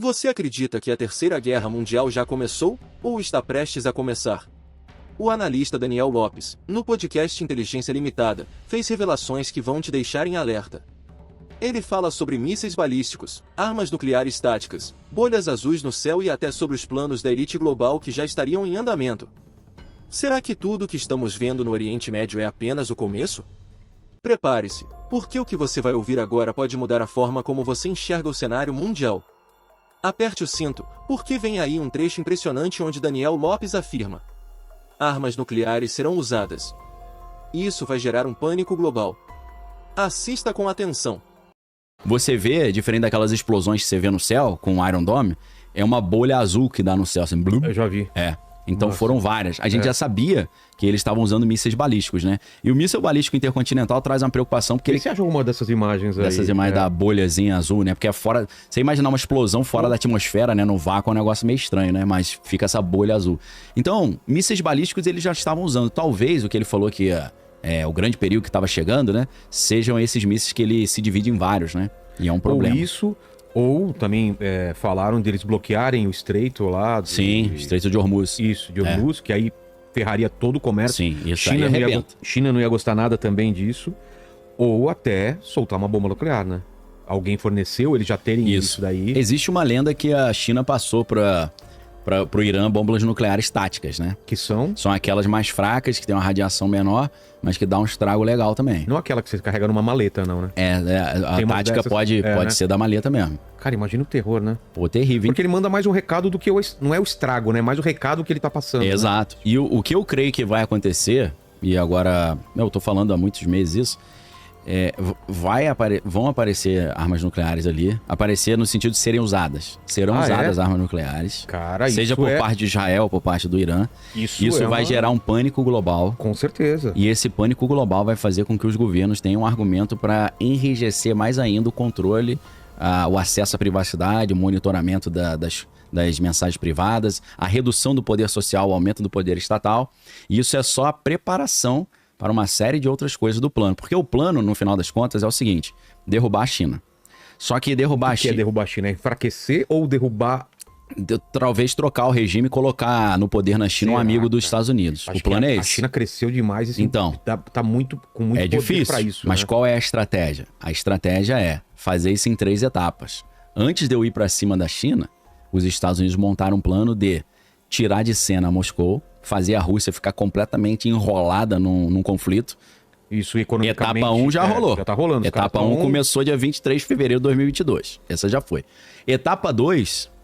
Você acredita que a Terceira Guerra Mundial já começou, ou está prestes a começar? O analista Daniel Lopes, no podcast Inteligência Limitada, fez revelações que vão te deixar em alerta. Ele fala sobre mísseis balísticos, armas nucleares táticas, bolhas azuis no céu e até sobre os planos da elite global que já estariam em andamento. Será que tudo o que estamos vendo no Oriente Médio é apenas o começo? Prepare-se, porque o que você vai ouvir agora pode mudar a forma como você enxerga o cenário mundial. Aperte o cinto, porque vem aí um trecho impressionante onde Daniel Lopes afirma: armas nucleares serão usadas. Isso vai gerar um pânico global. Assista com atenção. Você vê, diferente daquelas explosões que você vê no céu, com o Iron Dome, é uma bolha azul que dá no céu, assim, blum. Eu já vi. É. Então foram várias. A gente já sabia que eles estavam usando mísseis balísticos, né? E o míssil balístico intercontinental traz uma preocupação, porque Você acha alguma dessas imagens aí? Dessas imagens da bolhazinha azul, né? Porque é fora... Você imaginar uma explosão fora da atmosfera, né? No vácuo é um negócio meio estranho, né? Mas fica essa bolha azul. Então, mísseis balísticos eles já estavam usando. Talvez o que ele falou que o grande perigo que estava chegando, né? Sejam esses mísseis que ele se divide em vários, né? E é um problema. Ou isso... Ou também falaram deles bloquearem o estreito lá. Sim, Estreito de Hormuz. Isso, de Hormuz, que aí ferraria todo o comércio. Sim, isso China aí arrebenta. China não ia gostar nada também disso. Ou até soltar uma bomba nuclear, né? Alguém forneceu, eles já terem isso daí. Existe uma lenda que a China passou pro Irã bombas nucleares táticas, né? Que são? São aquelas mais fracas, que tem uma radiação menor, mas que dá um estrago legal também. Não aquela que você carrega numa maleta, não, né? A tática dessas, pode né? ser da maleta mesmo. Cara, imagina o terror, né? Pô, terrível. Porque ele manda mais um recado do que não é o estrago, né? Mais o recado que ele tá passando. Exato. Né? E o que eu creio que vai acontecer, e agora eu tô falando há muitos meses isso, vão aparecer armas nucleares ali, aparecer no sentido de serem usadas. Serão usadas armas nucleares. Cara, seja por parte de Israel, por parte do Irã. Isso vai gerar um pânico global. Com certeza. E esse pânico global vai fazer com que os governos tenham um argumento para enrijecer mais ainda o controle, o acesso à privacidade, o monitoramento das mensagens privadas, a redução do poder social, o aumento do poder estatal. E isso é só a preparação para uma série de outras coisas do plano. Porque o plano, no final das contas, é o seguinte: derrubar a China. Só que derrubar a China... O que é derrubar a China? É enfraquecer ou derrubar... Talvez trocar o regime e colocar no poder na China um amigo dos Estados Unidos. O plano é esse. A China cresceu demais e então, tá com muito poder difícil, pra isso. Mas né? qual é a estratégia? A estratégia é fazer isso em 3 etapas. Antes de eu ir para cima da China, os Estados Unidos montaram um plano de tirar de cena Moscou, fazer a Rússia ficar completamente enrolada num conflito. Isso economicamente... Etapa 1 já rolou. Já tá rolando. Etapa 1 começou dia 23 de fevereiro de 2022. Essa já foi. Etapa 2...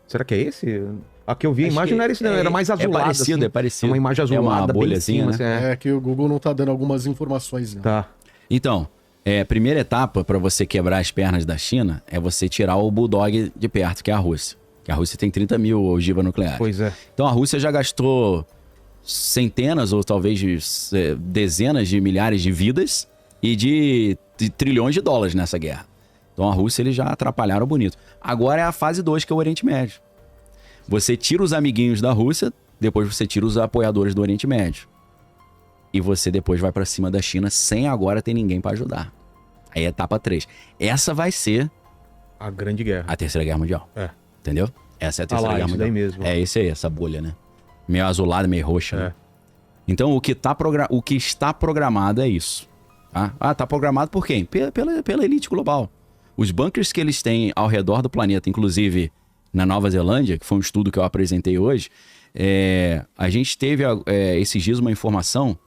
Será que é esse? A que eu vi a imagem não era esse, não. Era mais azulada. É parecido. Uma imagem azulada, uma bolhazinha, cima, né? É que o Google não tá dando algumas informações. Né? Tá. Então, primeira etapa para você quebrar as pernas da China é você tirar o Bulldog de perto, que é a Rússia. Que a Rússia tem 30 mil ogivas nucleares. Pois é. Então a Rússia já gastou centenas ou talvez dezenas de milhares de vidas e de trilhões de dólares nessa guerra. Então a Rússia eles já atrapalharam bonito. Agora é a fase 2, que é o Oriente Médio. Você tira os amiguinhos da Rússia, depois você tira os apoiadores do Oriente Médio. E você depois vai pra cima da China sem agora ter ninguém pra ajudar. Aí é etapa 3. Essa vai ser... a grande guerra. A Terceira Guerra Mundial. Entendeu? Essa é a Terceira Guerra Mundial. Daí mesmo. É esse aí, essa bolha, né? Meio azulada, meio roxa. Né? Então o que está programado é isso. Tá? Tá programado por quem? Pela elite global. Os bunkers que eles têm ao redor do planeta, inclusive na Nova Zelândia, que foi um estudo que eu apresentei hoje, a gente teve esses dias uma informação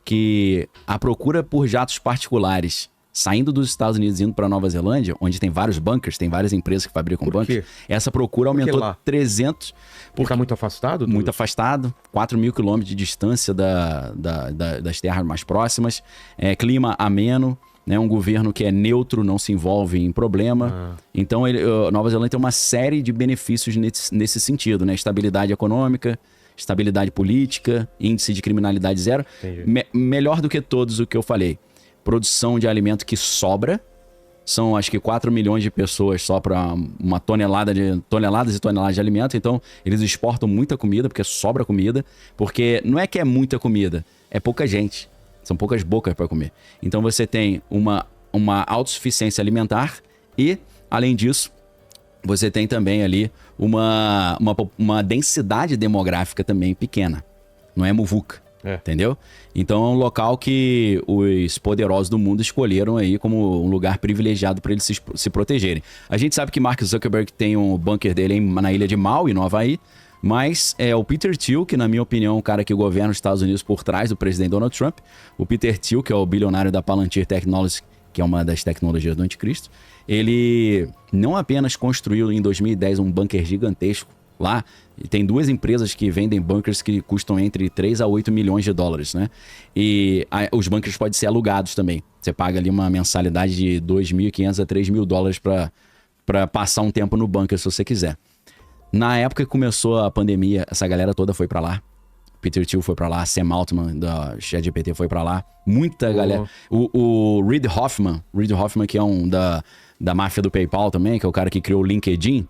que a procura por jatos particulares saindo dos Estados Unidos e indo para Nova Zelândia, onde tem vários bunkers, tem várias empresas que fabricam bunkers, essa procura aumentou 300... Porque tá muito afastado? Muito afastado, 4.000 quilômetros de distância das terras mais próximas, clima ameno, né, um governo que é neutro, não se envolve em problema. Então, Nova Zelândia tem uma série de benefícios nesse sentido, né? Estabilidade econômica, estabilidade política, índice de criminalidade zero. Melhor do que todos o que eu falei. Produção de alimento que sobra. São, acho que 4 milhões de pessoas só para uma toneladas e toneladas de alimento. Então, eles exportam muita comida, porque sobra comida. Porque não é que é muita comida, é pouca gente. São poucas bocas para comer. Então você tem uma autossuficiência alimentar e, além disso, você tem também ali uma densidade demográfica também pequena. Não é muvuca, entendeu? Então é um local que os poderosos do mundo escolheram aí como um lugar privilegiado para eles se protegerem. A gente sabe que Mark Zuckerberg tem um bunker dele na ilha de Maui, no Havaí, mas é o Peter Thiel, que na minha opinião é um cara que governa os Estados Unidos por trás do presidente Donald Trump. O Peter Thiel, que é o bilionário da Palantir Technologies, que é uma das tecnologias do anticristo, ele não apenas construiu em 2010 um bunker gigantesco lá, e tem 2 empresas que vendem bunkers que custam entre 3 a 8 milhões de dólares, né? E os bunkers podem ser alugados também. Você paga ali uma mensalidade de 2.500 a 3.000 dólares para passar um tempo no bunker, se você quiser. Na época que começou a pandemia, essa galera toda foi para lá. Peter Thiel foi pra lá, Sam Altman da ChatGPT foi pra lá. Muita galera. O Reid Hoffman, que é um da máfia do PayPal também, que é o cara que criou o LinkedIn.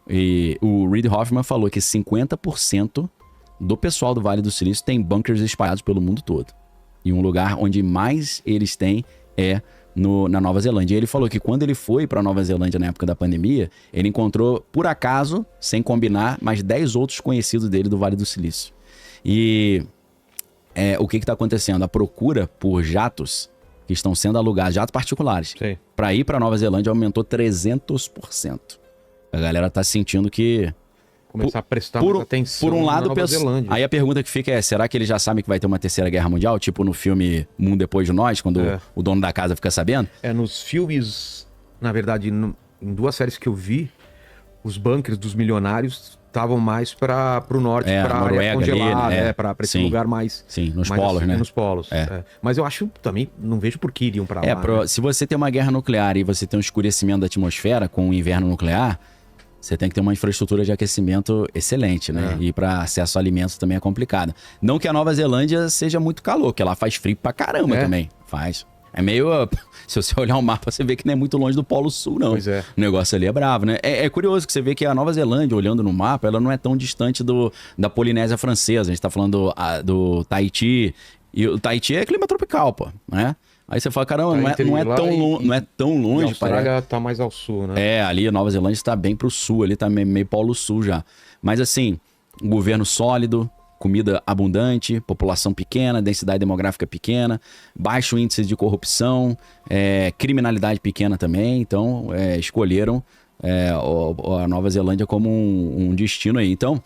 E o Reid Hoffman falou que 50% do pessoal do Vale do Silício tem bunkers espalhados pelo mundo todo. E um lugar onde mais eles têm é na Nova Zelândia. E ele falou que quando ele foi pra Nova Zelândia na época da pandemia, ele encontrou, por acaso, sem combinar, mais 10 outros conhecidos dele do Vale do Silício. E o que está acontecendo? A procura por jatos que estão sendo alugados, jatos particulares, para ir para Nova Zelândia aumentou 300%. A galera está sentindo que... Começar a prestar mais atenção por um lado, na Nova Zelândia. Aí a pergunta que fica é, será que eles já sabem que vai ter uma terceira guerra mundial? Tipo no filme Mundo Depois de Nós, quando o dono da casa fica sabendo? Nos filmes, na verdade, em 2 séries que eu vi, os bunkers dos milionários estavam mais para o norte, para a área congelada, ali, né? Para esse lugar mais... Sim, nos mais polos, assim, né? Nos polos. Mas eu acho também, não vejo por que iriam para lá. Né? Se você tem uma guerra nuclear e você tem um escurecimento da atmosfera com o inverno nuclear, você tem que ter uma infraestrutura de aquecimento excelente, né? E para acesso a alimentos também é complicado. Não que a Nova Zelândia seja muito calor, que lá faz frio pra caramba também. Faz. É meio... Se você olhar o mapa, você vê que não é muito longe do Polo Sul, não. Pois é. O negócio ali é bravo, né? É curioso que você vê que a Nova Zelândia, olhando no mapa, ela não é tão distante da Polinésia Francesa. A gente tá falando do Tahiti. E o Tahiti é clima tropical, pô, né? Aí você fala, caramba, não é tão longe. A Austrália tá mais ao sul, né? Ali a Nova Zelândia está bem pro sul, ali tá meio Polo Sul já. Mas assim, governo sólido, comida abundante, população pequena, densidade demográfica pequena, baixo índice de corrupção, criminalidade pequena também. Então, escolheram a Nova Zelândia como um destino aí. Então,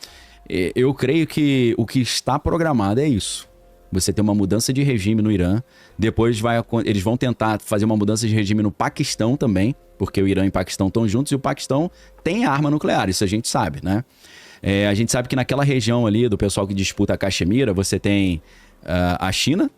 eu creio que o que está programado é isso. Você tem uma mudança de regime no Irã, depois eles vão tentar fazer uma mudança de regime no Paquistão também, porque o Irã e o Paquistão estão juntos e o Paquistão tem arma nuclear, isso a gente sabe, né? A gente sabe que naquela região ali do pessoal que disputa a Caxemira, você tem a China,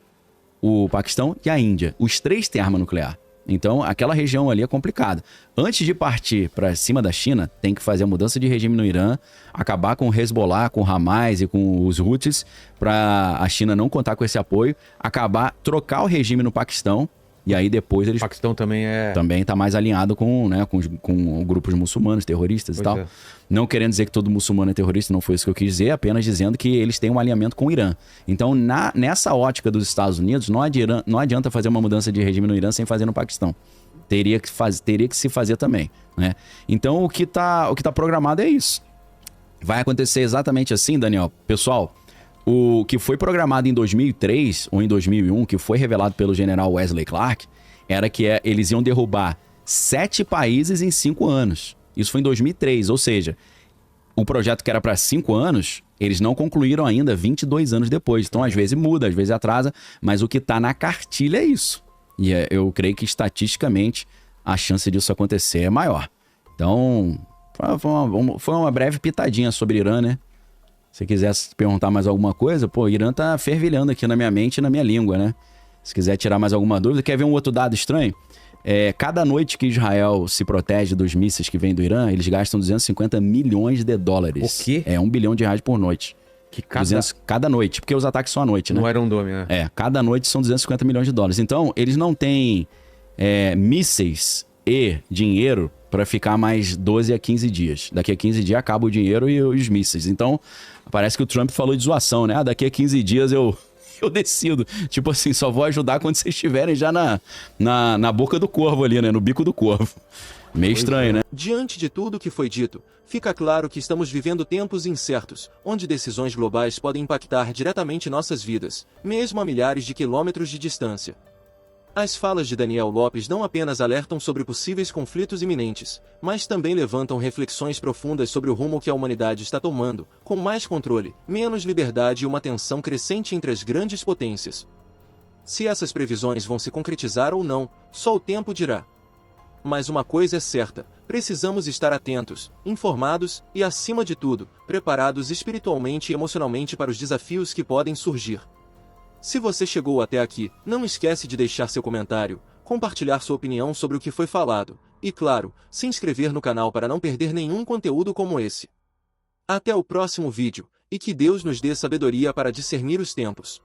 o Paquistão e a Índia. Os 3 têm arma nuclear. Então, aquela região ali é complicada. Antes de partir para cima da China, tem que fazer a mudança de regime no Irã, acabar com o Hezbollah, com o Hamas e com os Houthis, para a China não contar com esse apoio, trocar o regime no Paquistão, e aí depois eles... O Paquistão também está mais alinhado com grupos muçulmanos, terroristas e tal. Não querendo dizer que todo muçulmano é terrorista, não foi isso que eu quis dizer, apenas dizendo que eles têm um alinhamento com o Irã. Então, nessa ótica dos Estados Unidos, não adianta fazer uma mudança de regime no Irã sem fazer no Paquistão. Teria que se fazer também, né? Então, o que tá programado é isso. Vai acontecer exatamente assim, Daniel. Pessoal, o que foi programado em 2003 ou em 2001, que foi revelado pelo general Wesley Clark, era que eles iam derrubar 7 países em 5 anos. Isso foi em 2003, ou seja, o projeto que era para 5 anos, eles não concluíram ainda 22 anos depois. Então, às vezes muda, às vezes atrasa, mas o que está na cartilha é isso. E eu creio que, estatisticamente, a chance disso acontecer é maior. Então, foi uma breve pitadinha sobre Irã, né? Se quiser perguntar mais alguma coisa, Irã tá fervilhando aqui na minha mente e na minha língua, né? Se quiser tirar mais alguma dúvida, quer ver um outro dado estranho? Cada noite que Israel se protege dos mísseis que vêm do Irã, eles gastam 250 milhões de dólares. O quê? R$1 bilhão por noite. Cada noite, porque os ataques são à noite, né? Não era um dome, né? Cada noite são 250 milhões de dólares. Então, eles não têm mísseis e dinheiro para ficar mais 12 a 15 dias. Daqui a 15 dias acaba o dinheiro e os mísseis. Então, parece que o Trump falou de zoação, né? Daqui a 15 dias eu decido. Tipo assim, só vou ajudar quando vocês estiverem já na boca do corvo ali, né? No bico do corvo. Meio estranho, né? Diante de tudo que foi dito, fica claro que estamos vivendo tempos incertos, onde decisões globais podem impactar diretamente nossas vidas, mesmo a milhares de quilômetros de distância. As falas de Daniel Lopes não apenas alertam sobre possíveis conflitos iminentes, mas também levantam reflexões profundas sobre o rumo que a humanidade está tomando, com mais controle, menos liberdade e uma tensão crescente entre as grandes potências. Se essas previsões vão se concretizar ou não, só o tempo dirá. Mas uma coisa é certa, precisamos estar atentos, informados e, acima de tudo, preparados espiritualmente e emocionalmente para os desafios que podem surgir. Se você chegou até aqui, não esquece de deixar seu comentário, compartilhar sua opinião sobre o que foi falado, e claro, se inscrever no canal para não perder nenhum conteúdo como esse. Até o próximo vídeo, e que Deus nos dê sabedoria para discernir os tempos.